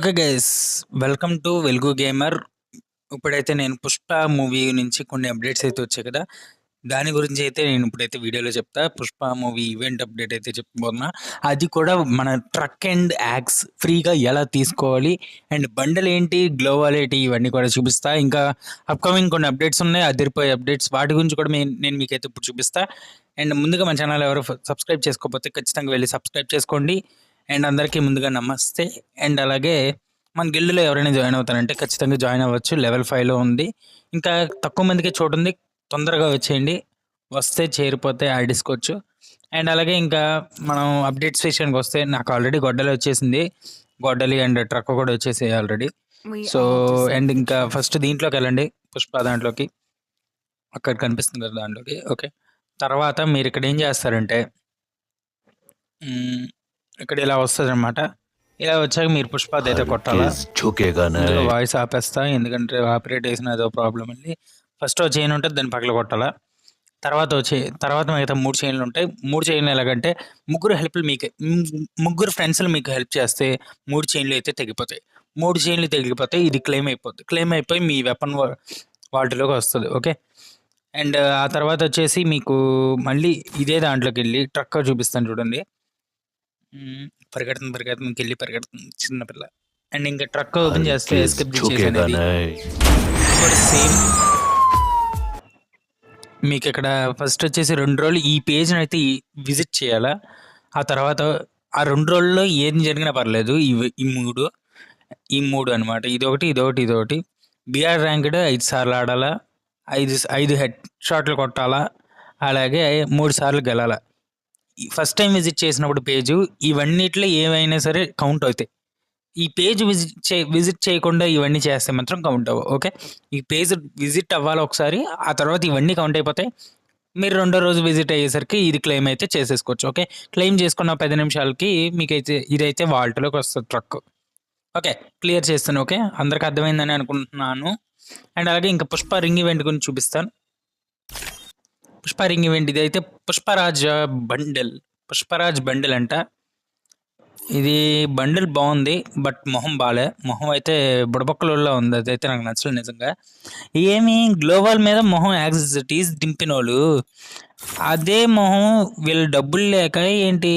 Okay guys, welcome to వెలుగు gamer. ఇప్పుడైతే నేను 'పుష్ప' మూవీ నుంచి కొన్ని అప్డేట్స్ అయితే వచ్చాయి కదా! దాని గురించి అయితే నేను ఇప్పుడైతే వీడియోలో చెప్తా. 'పుష్ప' మూవీ ఈవెంట్ అప్డేట్ అయితే చెప్పబోతున్నా. అది కూడా మన ట్రక్ అండ్ యాక్స్ ఫ్రీగా ఎలా తీసుకోవాలి అండ్ బండల్ ఏంటి, గ్లోవాల్ ఏంటి ఇవన్నీ కూడా చూపిస్తా. ఇంకా అప్కమింగ్ కొన్ని అప్డేట్స్ ఉన్నాయి, అదిరిపోయే అప్డేట్స్. వాటి గురించి కూడా నేను మీకైతే ఇప్పుడు చూపిస్తా. అండ్ ముందుగా మన ఛానల్ ఎవరు సబ్స్క్రైబ్ చేసుకోకపోతే ఖచ్చితంగా వెళ్ళి సబ్స్క్రైబ్ చేసుకోండి. అండ్ అందరికీ ముందుగా నమస్తే. అండ్ అలాగే మన గిల్డ్‌లో ఎవరైనా జాయిన్ అవుతారంటే ఖచ్చితంగా జాయిన్ అవ్వచ్చు. లెవెల్ 5లో ఉంది. ఇంకా తక్కువ మందికే చోటుంది. తొందరగా వచ్చేయండి. వస్తే చేరిపోతే ఆడేసుకోవచ్చు. అండ్ అలాగే ఇంకా మనం అప్డేట్స్ విషయానికి వస్తే నాకు ఆల్రెడీ గొడ్డలి వచ్చేసింది. గొడ్డలి అండ్ ట్రక్ కూడా వచ్చేసాయి ఆల్రెడీ. సో అండ్ ఇంకా ఫస్ట్ దీంట్లోకి వెళ్ళండి, 'పుష్ప' దాంట్లోకి. అక్కడ కనిపిస్తుంది కదా దాంట్లోకి. ఓకే, తర్వాత మీరు ఇక్కడ ఏం చేస్తారంటే ఇక్కడ ఇలా వస్తుంది అనమాట. ఇలా వచ్చాక మీరు 'పుష్ప' అయితే కొట్టాలా. ముందుగా వాయిస్ ఆపేస్తా, ఎందుకంటే ఆపరేట్ వేసిన ఏదో ప్రాబ్లం అండి. ఫస్ట్ ఓ చైన్ ఉంటుంది, దాన్ని పగల కొట్టాలా. తర్వాత మిగతా 3 చైన్లు ఉంటాయి. 3 చైన్లు ఎలాగంటే ముగ్గురు ఫ్రెండ్స్లు మీకు హెల్ప్ చేస్తే 3 చైన్లు అయితే తెగిపోతాయి. 3 చైన్లు తెగిపోతే ఇది క్లెయిమ్ అయిపోద్ది. క్లెయిమ్ అయిపోయి మీ వెపన్ వాటిలోకి వస్తుంది. ఓకే, అండ్ ఆ తర్వాత వచ్చేసి మీకు మళ్ళీ ఇదే దాంట్లోకి వెళ్ళి ట్రక్ చూపిస్తాను చూడండి. పరిగెడుతుంది వెళ్ళి పరిగెడుతుంది చిన్నపిల్ల. అండ్ ఇంకా ట్రక్ ఓపెన్ చేస్తే ఎస్కేప్ చేసి అనేది కూడా సేమ్. మీకు ఇక్కడ ఫస్ట్ వచ్చేసి 2 రోజులు ఈ పేజ్ని అయితే విజిట్ చేయాలా. ఆ తర్వాత ఆ 2 రోజుల్లో ఏం జరిగినా పర్లేదు. ఈ మూడు అనమాట. ఇదొకటి. బీఆర్ ర్యాంక్డ్ 5 సార్లు ఆడాలా, 5 హెడ్ షాట్లు కొట్టాలా, అలాగే 3 సార్లు గెలాలా. ఫస్ట్ టైం విజిట్ చేసినప్పుడు పేజు ఇవన్నిట్లో ఏవైనా సరే కౌంట్ అవుతాయి. ఈ పేజ్ విజిట్ చేయకుండా ఇవన్నీ చేస్తే మాత్రం కౌంట్ అవ్వవు. ఓకే, ఈ పేజ్ విజిట్ అవ్వాలి ఒకసారి, ఆ తర్వాత ఇవన్నీ కౌంట్ అయిపోతాయి. మీరు 2వ రోజు విజిట్ అయ్యేసరికి ఇది క్లెయిమ్ అయితే చేసేసుకోవచ్చు. ఓకే, క్లెయిమ్ చేసుకున్న 10 నిమిషాలకి మీకైతే ఇదైతే వాల్ట్లోకి వస్తుంది ట్రక్. ఓకే, క్లియర్ చేస్తాను. ఓకే, అందరికి అర్థమైందని అనుకుంటున్నాను. అండ్ అలాగే ఇంకా 'పుష్ప' రింగ్ ఈవెంట్ గురించి చూపిస్తాను. 'పుష్ప' రింగ్ ఈవెంట్ ఇదైతే పుష్పరాజ్ బండిల్ అంట. ఇది బండిల్ బాగుంది, బట్ మొహం బాలే. మొహం అయితే బుడబక్కలలో ఉంది, అదైతే నాకు నచ్చలేదు నిజంగా. ఏమి గ్లోబల్ మీద మొహం యాక్సిటీస్ దింపినోళ్ళు, అదే మొహం వీళ్ళు డబ్బులు లేక ఏంటి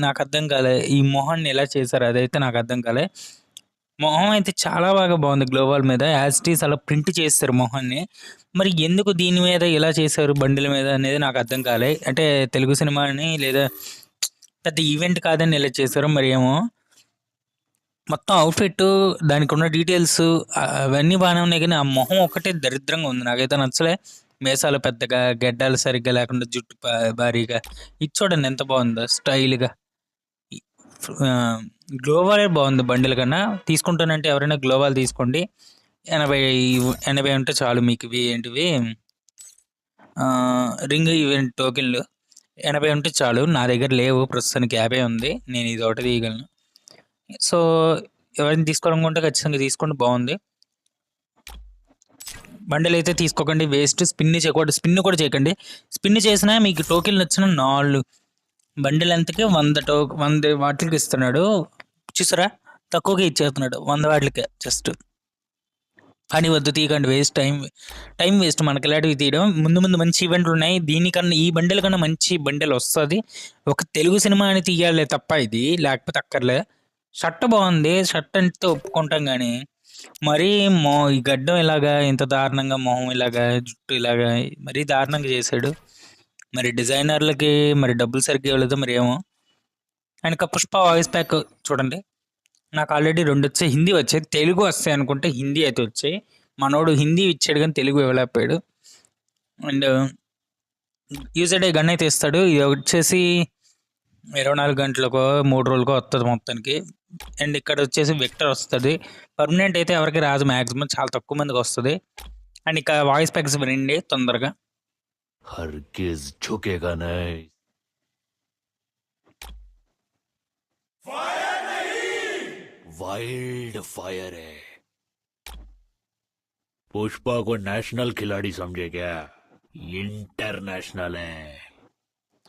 నాకు అర్థం కాలే. ఈ మొహాన్ని ఎలా చేశారు అదైతే నాకు అర్థం కాలే. మొహం అయితే చాలా బాగా బాగుంది గ్లోబల్ మీద, యాజిటీస్ అలా ప్రింట్ చేస్తారు మొహాన్ని. మరి ఎందుకు దీని మీద ఇలా చేశారు బండిల మీద అనేది నాకు అర్థం కాలే. అంటే తెలుగు సినిమాని లేదా పెద్ద ఈవెంట్ కాదని ఇలా చేశారు మరి ఏమో. మొత్తం అవుట్ఫిట్, దానికి ఉన్న డీటెయిల్స్ అవన్నీ బాగానే ఉన్నాయి, కానీ ఆ మొహం ఒకటే దరిద్రంగా ఉంది. నాకైతే నచ్చలే. మీసాలు పెద్దగా, గెడ్డాలు సరిగ్గా లేకుండా, జుట్టు భారీగా. ఇది చూడండి ఎంత బాగుందో స్టైల్గా. గ్లోవాలే బాగుంది బండిల కన్నా. తీసుకుంటానంటే ఎవరైనా గ్లోవాల్ తీసుకోండి. 80 ఉంటే చాలు మీకు. ఇవి ఏంటివి రింగ్ ఈవెంట్ టోకెన్లు 80 ఉంటే చాలు. నా దగ్గర లేవు ప్రస్తుతానికి, 50 ఉంది. నేను ఇది ఒకటి తీయగలను. సో ఎవరైనా తీసుకోవాలనుకుంటే ఖచ్చితంగా తీసుకోండి, బాగుంది. బండిల్ అయితే తీసుకోకండి, వేస్ట్. స్పిన్ కూడా చేయకండి. స్పిన్ చేసినా మీకు టోకెన్లు వచ్చిన 4 బండిల్ ఎంతకి 100 వాటికి ఇస్తున్నాడు. చూసారా, తక్కువగా ఇచ్చేస్తున్నాడు 100 వాటికే జస్ట్. అని వద్దు, తీయకండి, వేస్ట్ టైం వేస్ట్. మనకి ఇలాంటివి తీయడం. ముందు మంచి ఈవెంట్లు ఉన్నాయి, దీనికన్నా ఈ బండిల్ కన్నా మంచి బండిల్ వస్తుంది. ఒక తెలుగు సినిమా అని తీయాలి తప్ప ఇది, లేకపోతే అక్కర్లే. షర్ట్ బాగుంది, షర్ట్ అంటే ఒప్పుకుంటాం, కానీ మరీ ఈ గడ్డం ఇలాగా, ఇంత దారుణంగా మొహం ఇలాగా, జుట్టు ఇలాగా మరీ దారుణంగా చేశాడు. మరి డిజైనర్లకి మరి డబ్బులు సరిగ్గా ఇవ్వలేదు మరి ఏమో. అండ్ 'పుష్ప' వాయిస్ ప్యాక్ చూడండి. నాకు ఆల్రెడీ 2 వచ్చాయి, హిందీ వచ్చాయి. తెలుగు వస్తాయి అనుకుంటే హిందీ అయితే వచ్చాయి. మనోడు హిందీ ఇచ్చాడు కానీ తెలుగు ఇవ్వలేకపోయాడు. అండ్ యూజర్ డే గన్ అయితే ఇస్తాడు. ఇది వచ్చేసి 24 గంటలకో 3 రోజులకో వస్తుంది మొత్తానికి. అండ్ ఇక్కడ వచ్చేసి విక్టర్ వస్తుంది. పర్మనెంట్ అయితే ఎవరికి రాదు, మ్యాక్సిమం చాలా తక్కువ మందికి వస్తుంది. అండ్ ఇక్కడ వాయిస్ ప్యాక్స్ వినండి తొందరగా. హర్గిజ్ ఝుకేగా నహీ. वाइल्ड फायर है. पुष्पा को नेशनल खिलाड़ी समझे क्या? इंटरनेशनल है.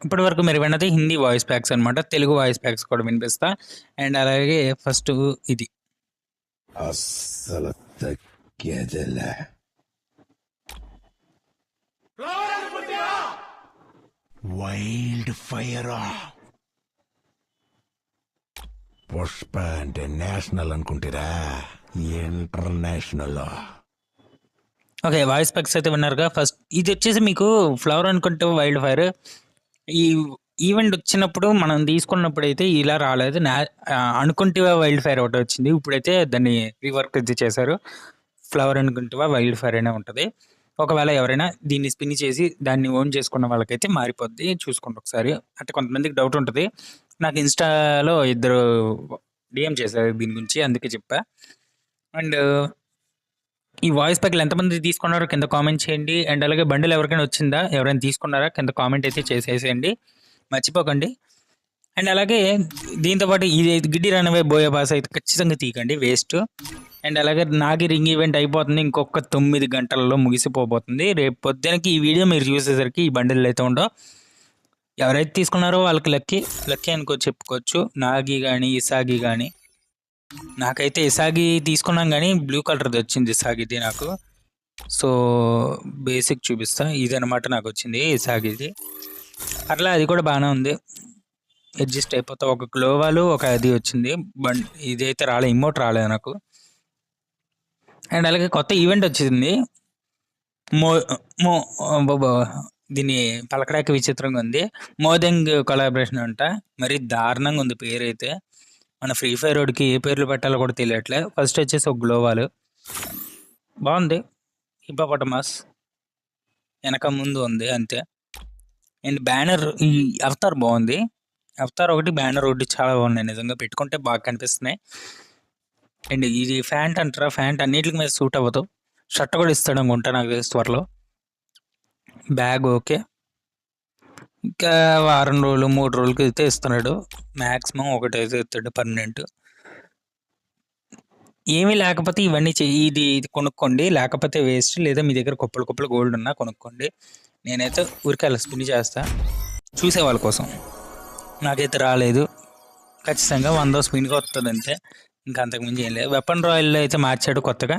ఇప్పటి వరకు మీరు విన్నది హిందీ వాయిస్ ప్యాక్స్ అనమాట. తెలుగు వాయిస్ ప్యాక్స్ కూడా వినిపిస్తా. అండ్ అలాగే ఫస్ట్ ఇది అస్సలు తగ్గేదేలే. వైల్డ్ ఫైర్ పుష్ప అంటే నేషనల్ అనుకుంటారా? ఇంటర్నేషనల్. ఓకే, వాయిస్ స్పెక్స్ అయితే విన్నారుగా. ఫస్ట్ ఇది వచ్చేసి మీకు ఫ్లవర్ అనుకుంటే వైల్డ్ ఫైర్. ఈ ఈవెంట్ వచ్చినప్పుడు మనం తీసుకున్నప్పుడు అయితే ఇలా రాలేదు. అనుకుంటేవా వైల్డ్ ఫైర్ ఒకటి వచ్చింది. ఇప్పుడైతే దాన్ని రీవర్క్ అయితే చేశారు. ఫ్లవర్ అనుకుంటేవా వైల్డ్ ఫైర్ అనే ఉంటుంది. ఒకవేళ ఎవరైనా దీన్ని స్పిన్ చేసి దాన్ని ఓన్ చేసుకున్న వాళ్ళకైతే మారిపోద్ది. చూసుకోండి ఒకసారి. అంటే కొంతమందికి డౌట్ ఉంటుంది. నాకు ఇన్స్టాలో ఇద్దరు డిఎం చేశారు దీని గురించి, అందుకే చెప్పా. అండ్ ఈ వాయిస్ ప్యాక్లు ఎంతమంది తీసుకున్నారో కింద కామెంట్ చేయండి. అండ్ అలాగే బండిల్ ఎవరికైనా వచ్చిందా, ఎవరైనా తీసుకున్నారా కింద కామెంట్ అయితే చేసేసేయండి, మర్చిపోకండి. అండ్ అలాగే దీంతో పాటు ఇది గిడ్డి రన్వే బోయా పాస్ అయితే ఖచ్చితంగా తీయకండి, వేస్ట్. అండ్ అలాగే నాగి రింగ్ ఈవెంట్ అయిపోతుంది, ఇంకొక 9 గంటలలో ముగిసిపోబోతుంది. రేపు పొద్దునకి ఈ వీడియో మీరు చూసేసరికి ఈ బండిల్ అయితే ఉండవు. ఎవరైతే తీసుకున్నారో వాళ్ళకి లక్కీ అనుకో చెప్పుకోవచ్చు. నాగి కానీ ఇసాగి కానీ. నాకైతే ఇసాగి తీసుకున్నాం కానీ బ్లూ కలర్ది వచ్చింది ఇసాగిది నాకు. సో బేసిక్ చూపిస్తా. ఇదనమాట నాకు వచ్చింది ఇసాగిది. అట్లా అది కూడా బాగానే ఉంది, అడ్జస్ట్ అయిపోతా. ఒక గ్లోవాలు ఒక అది వచ్చింది. ఇదైతే ఇమోట్ రాలేదు నాకు. అండ్ అలాగే కొత్త ఈవెంట్ వచ్చింది. మో మో దీని పలకడాకి విచిత్రంగా ఉంది. మోదెంగ్ కొలాబరేషన్ అంట. మరి దారుణంగా ఉంది పేరైతే. మన ఫ్రీ ఫైర్ రోడ్కి ఏ పేర్లు పెట్టాలో కూడా తెలియట్లే. ఫస్ట్ వచ్చేసి ఒక గ్లోవాలు బాగుంది, హిప్పోపటమస్ వెనక ముందు ఉంది అంతే. అండ్ బ్యానర్ ఈ అవతార్ బాగుంది. అవతార్ ఒకటి, బ్యానర్ ఒకటి చాలా బాగున్నాయి నిజంగా. పెట్టుకుంటే బాగా కనిపిస్తున్నాయి. అండ్ ఇది ఫ్యాంట్ అంటారా, ఫ్యాంట్ అన్నిటికి మీద సూట్ అవ్వదు. షర్ట్ కూడా ఇస్తాడు అనుకుంటా నాకు తెలిసి త్వరలో. బ్యాగ్ ఓకే, ఇంకా వారం రోజులు 3 రోజులకి అయితే ఇస్తున్నాడు. మ్యాక్సిమం ఒకటైతే ఇస్తాడు పర్మనెంట్. ఏమీ లేకపోతే ఇవన్నీ ఇది కొనుక్కోండి, లేకపోతే వేస్ట్. లేదా మీ దగ్గర కుప్పలు గోల్డ్ ఉన్నా కొనుక్కోండి. నేనైతే ఊరికే అలా స్పిన్ చేస్తా చూసే వాళ్ళ కోసం. నాకైతే రాలేదు, ఖచ్చితంగా 100 స్పిన్గా వస్తుంది అంతే, ఇంకా అంతకుమించి ఏం లేదు. వెపన్ రాయల్లో అయితే మార్చాడు కొత్తగా.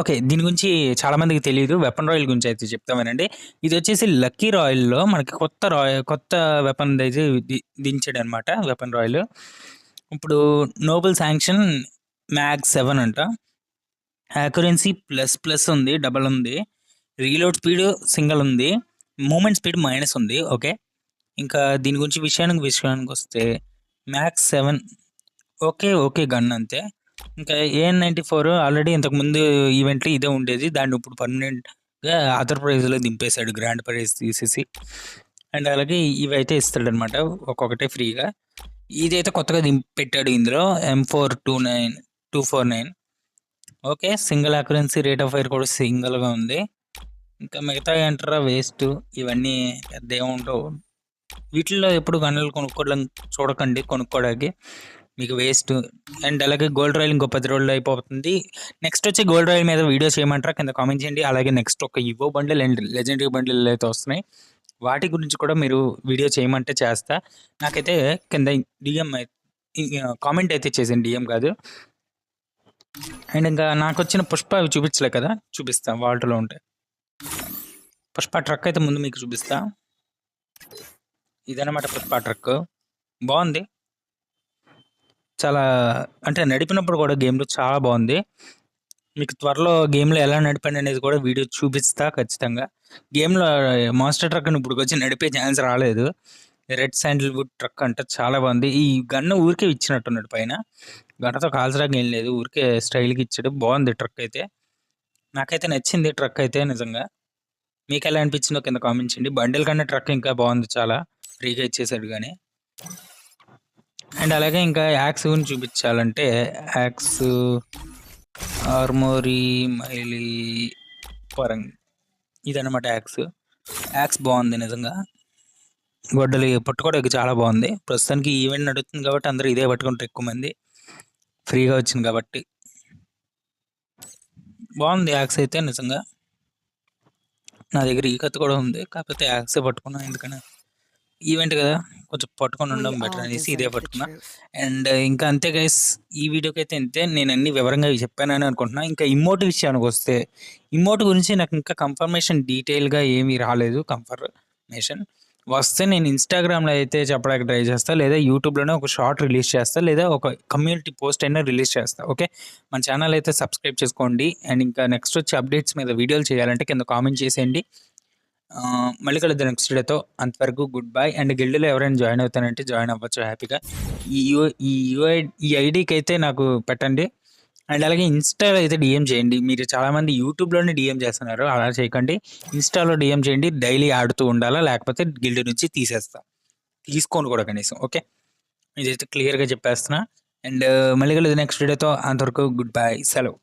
ఓకే, దీని గురించి చాలామందికి తెలియదు. వెపన్ రాయల్ గురించి అయితే చెప్తామేనండి. ఇది వచ్చేసి లక్కీ రాయల్లో మనకి కొత్త వెపన్ అయితే దించాడు అనమాట. వెపన్ రాయల్ ఇప్పుడు నోబెల్ శాంక్షన్ మ్యాక్స్ 7 అంట. యాక్యురెన్సీ ప్లస్ ఉంది, డబల్ ఉంది. రీలోడ్ స్పీడ్ సింగిల్ ఉంది, మూమెంట్ స్పీడ్ మైనస్ ఉంది. ఓకే, ఇంకా దీని గురించి విషయానికి వస్తే మ్యాక్స్ 7 ఓకే గన్ అంతే. ఇంకా AN94 ఆల్రెడీ ఇంతకుముందు ఈవెంట్లో ఇదే ఉండేది. దాన్ని ఇప్పుడు పర్మనెంట్గా అదర్ ప్రైజ్లో దింపేశాడు, గ్రాండ్ ప్రైజ్ తీసేసి. అండ్ అలాగే ఇవి అయితే ఇస్తాడనమాట ఒక్కొక్కటే ఫ్రీగా. ఇదైతే కొత్తగా పెట్టాడు ఇందులో, M429249. Okay, single accuracy, rate of fire కూడా సింగిల్గా ఉంది. ఇంకా మిగతా అంటారా వేస్ట్, ఇవన్నీ పెద్ద ఏముండవు. వీటిల్లో ఎప్పుడు గన్నులు చూడకండి కొనుక్కోవడానికి, మీకు వేస్ట్. అండ్ అలాగే గోల్డ్ రాయల్ ఇంకో 10 రోజులు అయిపోతుంది. నెక్స్ట్ వచ్చి గోల్డ్ రాయల్ మీద వీడియో చేయమంటారా కింద కామెంట్ చేయండి. అలాగే నెక్స్ట్ ఒక ఇవో బండిల్ అండ్ లెజెండరీ బండిల్ అయితే వస్తున్నాయి, వాటి గురించి కూడా మీరు వీడియో చేయమంటే చేస్తా. నాకైతే కింద డిఎం కామెంట్ అయితే చేసాను, డిఎం కాదు. అండ్ ఇంకా నాకు వచ్చిన పుష్ప అవి చూపించలే కదా, చూపిస్తా. వాల్ట్లో ఉంటాయి పుష్ప ట్రక్ అయితే ముందు మీకు చూపిస్తా. ఇదన్నమాట పుష్ప ట్రక్, బాగుంది చాలా. అంటే నడిపినప్పుడు కూడా గేమ్లో చాలా బాగుంది. మీకు త్వరలో గేమ్లో ఎలా నడిపండి అనేది కూడా వీడియో చూపిస్తా ఖచ్చితంగా. గేమ్లో మాన్స్టర్ ట్రక్ ఇప్పుడు వచ్చి నడిపే ఛాన్స్ రాలేదు. రెడ్ శాండిల్వుడ్ ట్రక్ అంటే చాలా బాగుంది. ఈ గన్ను ఊరికే ఇచ్చినట్టున్నాడు, పైన గన్నతో కాల్చడానికి ఏం లేదు, ఊరికే స్టైల్కి ఇచ్చాడు. బాగుంది ట్రక్ అయితే, నాకైతే నచ్చింది ట్రక్ అయితే నిజంగా. మీకు ఎలా అనిపించిందో కింద కామెంట్ చేయండి. బండిల్ కన్నా ట్రక్ ఇంకా బాగుంది, చాలా ఫ్రీగా ఇచ్చేసాడు కానీ. అండ్ అలాగే ఇంకా యాక్స్ గురించి చూపించాలంటే, యాక్స్ ఆర్మోరీ మైలీ పరంగ్ ఇదన్నమాట. యాక్స్ బాగుంది నిజంగా. గొడ్డలి పట్టుకోవడానికి చాలా బాగుంది. ప్రస్తుతానికి ఈవెంట్ నడుస్తుంది కాబట్టి అందరూ ఇదే పట్టుకుంటారు ఎక్కువ మంది, ఫ్రీగా వచ్చింది కాబట్టి. బాగుంది యాక్స్ అయితే నిజంగా. నా దగ్గర ఈ కత్తి కూడా ఉంది, కాకపోతే యాక్సే పట్టుకున్నాను ఎందుకని. ఈవెంట్ కదా కొంచెం పట్టుకొని We ఉండడం బెటర్ all అనేసి ఇదే deserve the పట్టుకున్నా. truth. అండ్ ఇంకా అంతే గైస్, ఈ వీడియోకి అయితే అంతే. నేను అన్ని వివరంగా చెప్పానని అనుకుంటున్నా. ఇంకా ఇమోట్ విషయానికి వస్తే, ఇమోట్ గురించి నాకు ఇంకా కన్ఫర్మేషన్ డీటెయిల్గా ఏమీ రాలేదు. కన్ఫర్మేషన్ వస్తే నేను ఇన్స్టాగ్రామ్లో అయితే చెప్పడానికి ట్రై చేస్తా, లేదా యూట్యూబ్లోనే ఒక షార్ట్ రిలీజ్ చేస్తా, లేదా ఒక కమ్యూనిటీ పోస్ట్ అయినా రిలీజ్ చేస్తా. ఓకే, మన ఛానల్ అయితే సబ్స్క్రైబ్ చేసుకోండి. అండ్ ఇంకా నెక్స్ట్ వచ్చే అప్డేట్స్ మీద వీడియోలు చేయాలంటే కింద కామెంట్ చేసేయండి. మళ్ళీ కలుద్దాం నెక్స్ట్ డేతో. అంతవరకు గుడ్ బై. అండ్ గిల్డ్లో ఎవరైనా జాయిన్ అవుతానంటే జాయిన్ అవ్వచ్చు హ్యాపీగా. ఈ ఐడికి అయితే నాకు పెట్టండి. అండ్ అలాగే ఇన్స్టాలో అయితే డిఎం చేయండి. మీరు చాలామంది యూట్యూబ్లోనే డిఎం చేస్తున్నారు, అలా చేయకండి. ఇన్స్టాలో డిఎం చేయండి. డైలీ ఆడుతూ ఉండాలా, లేకపోతే గిల్డ్ నుంచి తీసుకోను కూడా కనీసం. ఓకే, ఇదైతే క్లియర్గా చెప్పేస్తున్నా. అండ్ మళ్ళీ కలుద్దాం నెక్స్ట్ డేతో. అంతవరకు గుడ్ బై, సెలవు.